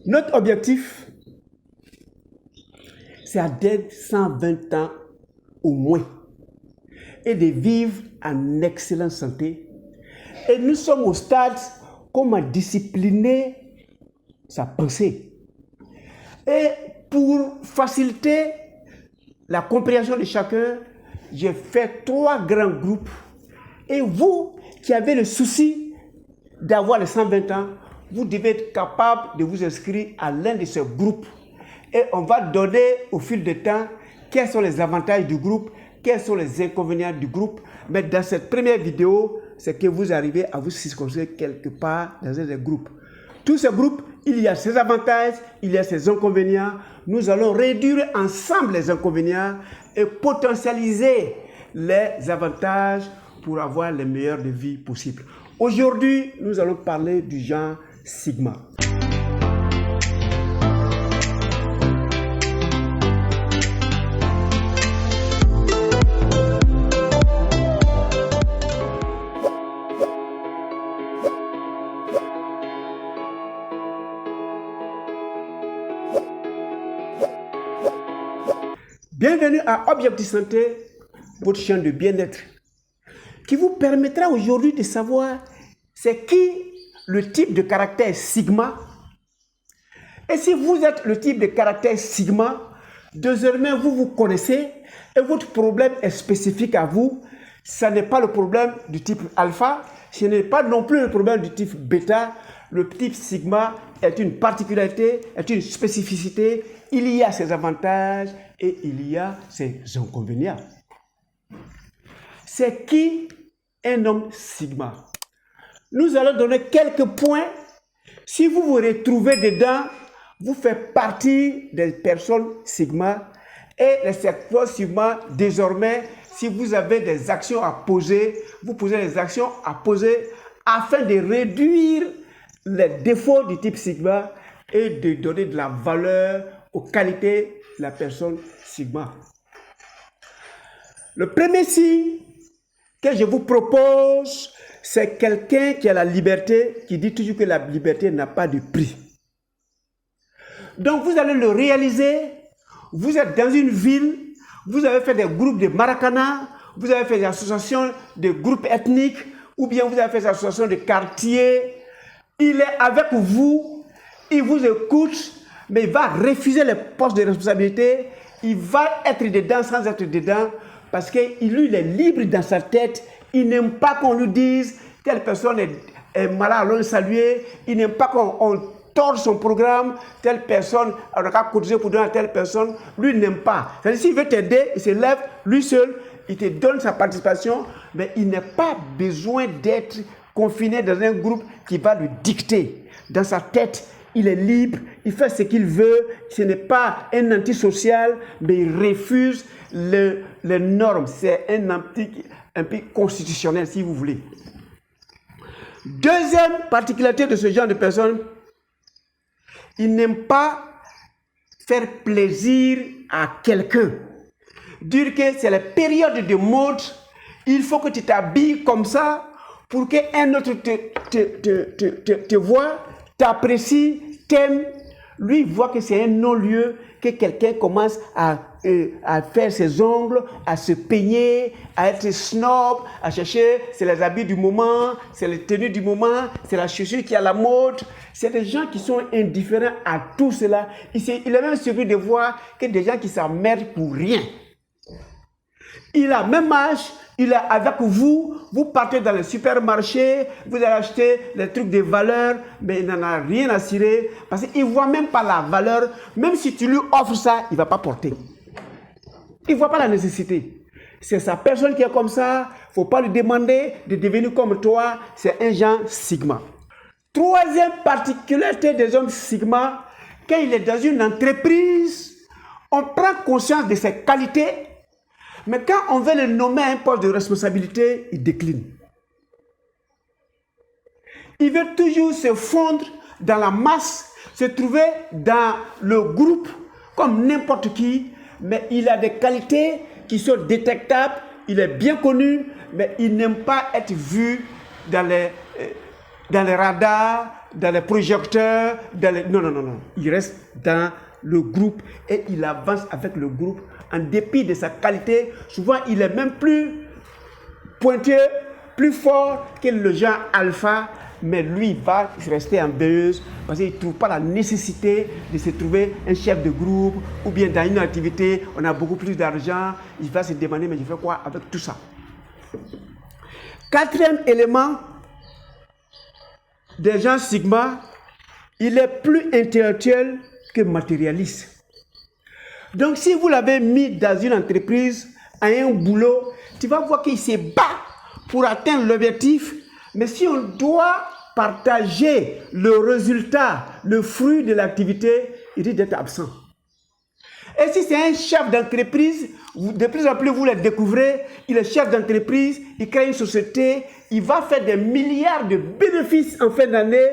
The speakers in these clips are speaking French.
Notre objectif, c'est d'être 120 ans au moins et de vivre en excellente santé. Et nous sommes au stade comment discipliner sa pensée. Et pour faciliter la compréhension de chacun, j'ai fait 3 grands groupes. Et vous qui avez le souci d'avoir les 120 ans, vous devez être capable de vous inscrire à l'un de ces groupes. Et on va donner au fil du temps quels sont les avantages du groupe, quels sont les inconvénients du groupe. Mais dans cette première vidéo, c'est que vous arrivez à vous circonscrire quelque part dans un des groupes. Tous ces groupes, il y a ses avantages, il y a ses inconvénients. Nous allons réduire ensemble les inconvénients et potentialiser les avantages pour avoir les meilleures vies possibles. Aujourd'hui, nous allons parler du genre Sigma. Bienvenue à Objectif Santé, votre chaîne de bien-être, qui vous permettra aujourd'hui de savoir c'est qui le type de caractère Sigma. Et si vous êtes le type de caractère Sigma, désormais vous vous connaissez et votre problème est spécifique à vous. Ce n'est pas le problème du type Alpha, ce n'est pas non plus le problème du type Bêta. Le type Sigma est une particularité, est une spécificité. Il y a ses avantages et il y a ses inconvénients. C'est qui un homme Sigma? Nous allons donner quelques points. Si vous vous retrouvez dedans, vous faites partie des personnes Sigma. Et les personnes Sigma, désormais, si vous avez des actions à poser, vous posez des actions à poser afin de réduire les défauts du type Sigma et de donner de la valeur aux qualités de la personne Sigma. Le premier signe que je vous propose, c'est quelqu'un qui a la liberté, qui dit toujours que la liberté n'a pas de prix. Donc vous allez le réaliser, vous êtes dans une ville, vous avez fait des groupes de Maracana, vous avez fait des associations de groupes ethniques, ou bien vous avez fait des associations de quartiers. Il est avec vous, il vous écoute, mais il va refuser les postes de responsabilité, il va être dedans sans être dedans, parce que lui, il est libre dans sa tête, il n'aime pas qu'on lui dise telle personne est malade, allons le saluer, il n'aime pas qu'on tord son programme, telle personne a cotisé pour donner à telle personne, lui il n'aime pas. C'est-à-dire s'il veut t'aider, il se lève, lui seul, il te donne sa participation, mais il n'a pas besoin d'être confiné dans un groupe qui va lui dicter. Dans sa tête, il est libre, il fait ce qu'il veut, ce n'est pas un antisocial, mais il refuse les normes. C'est un peu constitutionnel, si vous voulez. Deuxième particularité de ce genre de personne, il n'aime pas faire plaisir à quelqu'un. Dire que c'est la période de mode, il faut que tu t'habilles comme ça pour qu'un autre te voit, t'apprécie, t'aime. Lui, il voit que c'est un non-lieu, que quelqu'un commence à faire ses ongles, à se peigner, à être snob, à chercher, c'est les habits du moment, c'est les tenues du moment, c'est la chaussure qui est à la mode. C'est des gens qui sont indifférents à tout cela. Il est même surpris de voir que des gens qui s'emmerdent pour rien. Il a même âge, il est avec vous, vous partez dans le supermarché, vous allez acheter les trucs de valeur, mais il n'en a rien à cirer, parce qu'il ne voit même pas la valeur, même si tu lui offres ça, il ne va pas porter. Il ne voit pas la nécessité. C'est sa personne qui est comme ça, il ne faut pas lui demander de devenir comme toi, c'est un genre Sigma. Troisième particularité des hommes Sigma, quand il est dans une entreprise, on prend conscience de ses qualités, mais quand on veut le nommer à un poste de responsabilité, il décline. Il veut toujours se fondre dans la masse, se trouver dans le groupe comme n'importe qui, mais il a des qualités qui sont détectables, il est bien connu, mais il n'aime pas être vu dans les radars, dans les projecteurs, non, non, non, non. Il reste dans le groupe et il avance avec le groupe en dépit de sa qualité. Souvent, il est même plus pointueux, plus fort que le genre alpha, mais lui, il va rester en BEuse parce qu'il ne trouve pas la nécessité de se trouver un chef de groupe ou bien dans une activité, on a beaucoup plus d'argent, il va se demander, mais je fais quoi avec tout ça? Quatrième élément, des gens sigma, il est plus intellectuel que matérialiste. Donc, si vous l'avez mis dans une entreprise, à un boulot, tu vas voir qu'il se bat pour atteindre l'objectif. Mais si on doit partager le résultat, le fruit de l'activité, il risque d'être absent. Et si c'est un chef d'entreprise, de plus en plus vous le découvrez, il est chef d'entreprise, il crée une société, il va faire des milliards de bénéfices en fin d'année,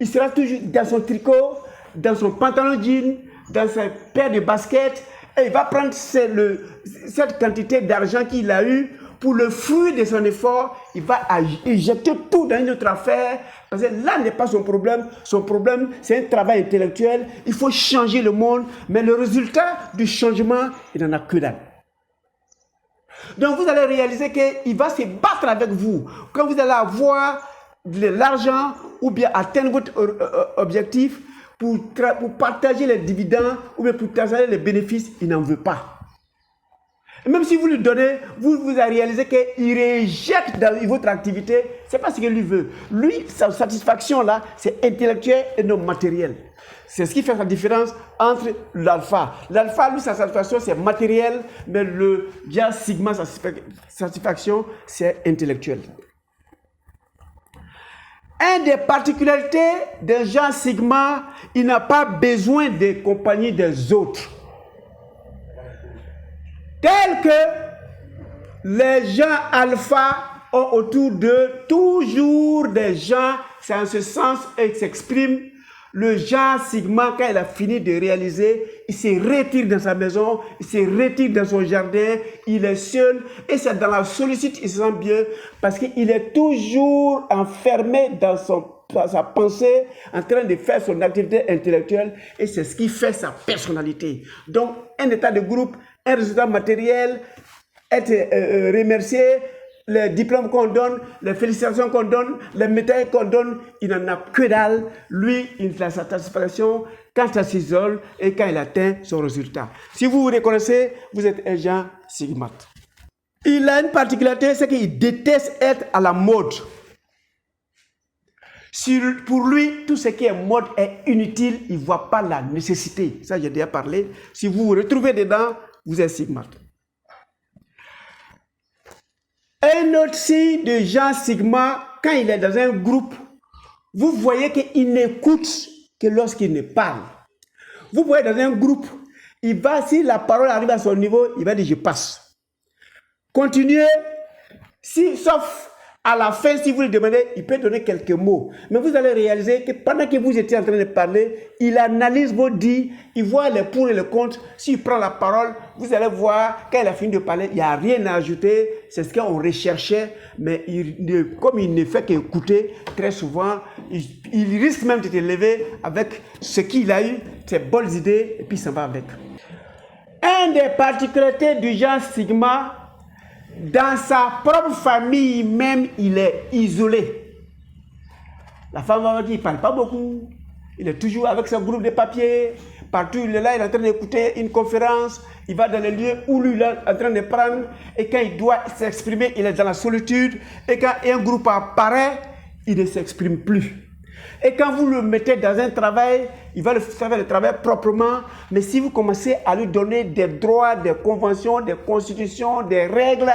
il sera toujours dans son tricot, dans son pantalon jean, dans sa paire de baskets, et il va prendre cette quantité d'argent qu'il a eu pour le fruit de son effort, il va éjecter tout dans une autre affaire, parce que là n'est pas son problème. Son problème, c'est un travail intellectuel. Il faut changer le monde, mais le résultat du changement, il n'en a que dalle. Donc vous allez réaliser qu'il va se battre avec vous. Quand vous allez avoir de l'argent ou bien atteindre votre objectif pour partager les dividendes ou bien pour partager les bénéfices, il n'en veut pas. Et même si vous lui donnez, vous allez réaliser qu'il rejette dans votre activité, ce n'est pas ce qu'il lui veut. Lui, sa satisfaction là, c'est intellectuel et non matériel. C'est ce qui fait la différence entre l'alpha. L'alpha, lui, sa satisfaction, c'est matériel, mais le diable sigma, sa satisfaction, c'est intellectuel. Une des particularités des gens sigma, il n'a pas besoin des compagnies des autres. Tel que les gens alpha ont autour d'eux toujours des gens, c'est en ce sens qu'ils s'expriment. Le genre sigma, quand il a fini de réaliser, il se retire dans sa maison, il se retire dans son jardin, il est seul et c'est dans la solitude il se sent bien parce qu'il est toujours enfermé dans sa pensée, en train de faire son activité intellectuelle et c'est ce qui fait sa personnalité. Donc, un état de groupe, un résultat matériel, être remercié, les diplômes qu'on donne, les félicitations qu'on donne, les médailles qu'on donne, il n'en a que dalle. Lui, il a sa satisfaction quand ça s'isole et quand il atteint son résultat. Si vous vous reconnaissez, vous êtes un genre sigma. Il a une particularité, c'est qu'il déteste être à la mode. Pour lui, tout ce qui est mode est inutile, il ne voit pas la nécessité. Ça, j'ai déjà parlé. Si vous vous retrouvez dedans, vous êtes sigma. Un autre signe de genre sigma, quand il est dans un groupe, vous voyez qu'il n'écoute que lorsqu'il ne parle. Vous voyez dans un groupe, il va, si la parole arrive à son niveau, il va dire je passe. Continuez, sauf à la fin, si vous lui demandez, il peut donner quelques mots. Mais vous allez réaliser que pendant que vous étiez en train de parler, il analyse vos dits, il voit les pour et les contre. S'il prend la parole, vous allez voir, quand il a fini de parler, il n'y a rien à ajouter. C'est ce qu'on recherchait, mais comme il ne fait qu'écouter, très souvent, il risque même de te lever avec ce qu'il a eu, ses bonnes idées, et puis il s'en va avec. Un des particularités du genre sigma, dans sa propre famille même, il est isolé. La femme va dire, il ne parle pas beaucoup. Il est toujours avec son groupe de papiers. Partout, il est là, il est en train d'écouter une conférence. Il va dans les lieux où lui, il est en train de prendre. Et quand il doit s'exprimer, il est dans la solitude. Et quand un groupe apparaît, il ne s'exprime plus. Et quand vous le mettez dans un travail, il va faire le travail proprement. Mais si vous commencez à lui donner des droits, des conventions, des constitutions, des règles,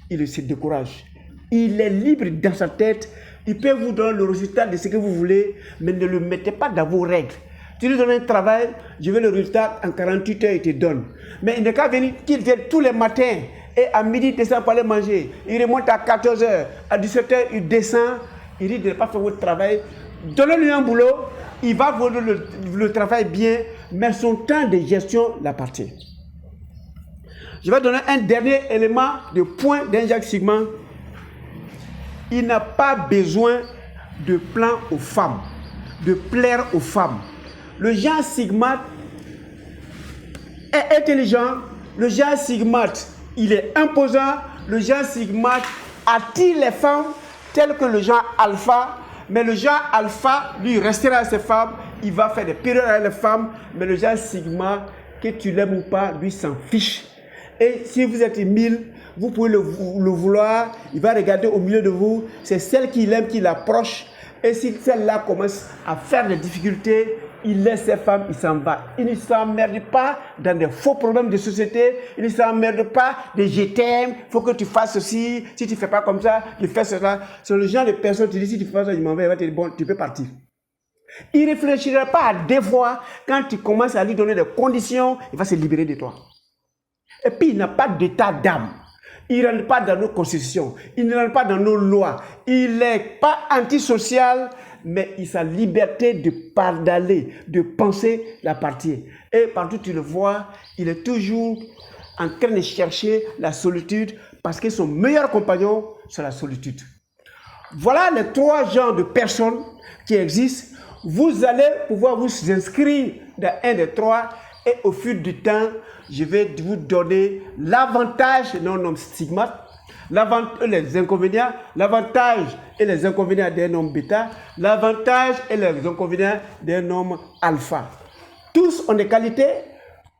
il se décourage. Il est libre dans sa tête. Il peut vous donner le résultat de ce que vous voulez, mais ne le mettez pas dans vos règles. Tu lui donnes un travail, je veux le résultat en 48 heures, il te donne. Mais il n'est qu'à venir, qu'il vienne tous les matins et à midi, il descend pour aller manger. Il remonte à 14 heures, à 17 heures, il descend. Il dit de ne pas faire votre travail. Donnez-lui un boulot, il va voir le travail bien, mais son temps de gestion l'appartient. Je vais donner un dernier élément de point d'un genre sigma. Il n'a pas besoin de plan aux femmes. de plaire aux femmes. Le genre Sigma est intelligent, le genre Sigma, il est imposant, le genre Sigma attire les femmes tel que le genre Alpha, mais le genre Alpha, lui, restera à ses femmes, il va faire des périodes avec les femmes, mais le genre Sigma, que tu l'aimes ou pas, lui s'en fiche. Et si vous êtes 1000, vous pouvez le vouloir, il va regarder au milieu de vous, c'est celle qu'il aime qui l'approche, et si celle-là commence à faire des difficultés, il laisse ses femmes, il s'en va. Il ne s'emmerde pas dans des faux problèmes de société, il ne s'emmerde pas de je t'aime, il faut que tu fasses ceci, si tu ne fais pas comme ça, je fais cela. C'est le genre de personne qui dit si tu fais ça, je m'en vais, il va te dire bon, tu peux partir. Il ne réfléchira pas à deux fois, quand tu commences à lui donner des conditions, il va se libérer de toi. Et puis il n'a pas d'état d'âme. Il ne rentre pas dans nos constitutions, il ne rentre pas dans nos lois, il n'est pas antisocial, mais il a sa liberté de parler, de penser la partie. Et partout tu le vois, il est toujours en train de chercher la solitude parce que son meilleur compagnon, c'est la solitude. Voilà les trois genres de personnes qui existent. Vous allez pouvoir vous inscrire dans un des trois et au fil du temps, je vais vous donner l'avantage d'un homme stigmate, les inconvénients, l'avantage et les inconvénients d'un homme bêta, l'avantage et les inconvénients d'un homme alpha. Tous ont des qualités,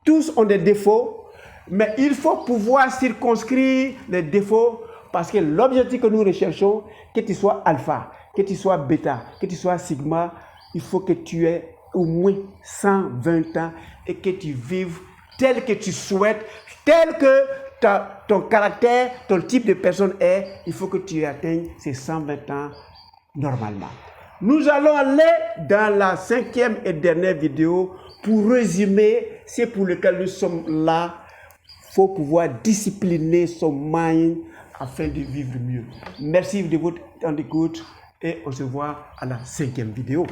tous ont des défauts, mais il faut pouvoir circonscrire les défauts parce que l'objectif que nous recherchons, que tu sois alpha, que tu sois bêta, que tu sois sigma, il faut que tu aies au moins 120 ans et que tu vives tel que tu souhaites, tel que ton caractère, ton type de personne est, il faut que tu atteignes ces 120 ans normalement. Nous allons aller dans la 5e et dernière vidéo pour résumer ce pour lequel nous sommes là. Il faut pouvoir discipliner son mind afin de vivre mieux. Merci de votre temps d'écoute et on se voit à la 5e vidéo.